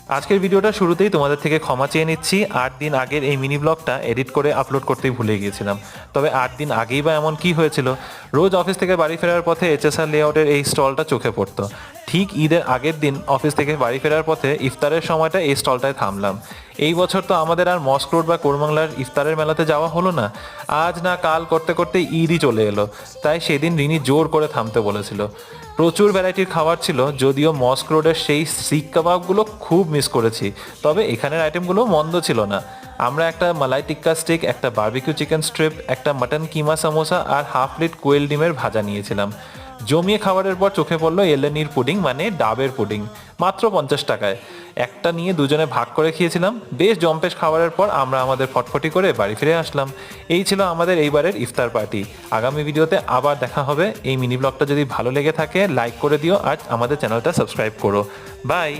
আজকের ভিডিওটা শুরুতেই তোমাদের থেকে ক্ষমা চেয়ে নিচ্ছি। 8 দিন আগের এই মিনি ব্লগটা এডিট করে আপলোড করতেই ভুলে গিয়েছিলাম। তবে 8 দিন আগেই বা এমন কি হয়েছিল, রোজ অফিস থেকে বাড়ি ফেরার পথে এইচএসআর লেআউটের এই স্টলটা চোখে পড়তো। ঠিক ঈদের আগের দিন অফিস থেকে বাড়ি ফেরার পথে ইফতারের সময়টা এই স্টলটায় থামলাম। এই বছর তো আমাদের আর মস্ক রোড বা কোরবাংলার ইফতারের মেলাতে যাওয়া হলো না। আজ না কাল করতে করতে ঈদই চলে এলো, তাই সেদিন রিনি জোর করে থামতে বলেছিল। প্রচুর ভ্যারাইটির খাবার ছিল, যদিও মস্ক রোডের সেই শিক কাবাবগুলো খুব মিস করেছি। তবে এখানের আইটেমগুলো মন্দ ছিল না। আমরা একটা মালাই টিক্কা স্টিক, একটা বারবিকিউ চিকেন স্ট্রিপ, একটা মাটন কিমা সামোসা আর হাফ প্লেট কোয়েল ডিমের ভাজা নিয়েছিলাম। জমিয়ে খাবারের পর চোখে পড়লো এলেনির পুডিং, মানে ডাবের পুডিং, মাত্র 50 টাকায়। একটা নিয়ে দুজনে ভাগ করে খেয়েছিলাম। বেশ জম্পেশ খাবারের পর আমরা আমাদের ফটফটি করে বাড়ি ফিরে আসলাম। এই ছিল আমাদের এইবারের ইফতার পার্টি। আগামী ভিডিওতে আবার দেখা হবে। এই মিনি ব্লগটা যদি ভালো লেগে থাকে লাইক করে দিও আর আমাদের চ্যানেলটা সাবস্ক্রাইব করো। বাই।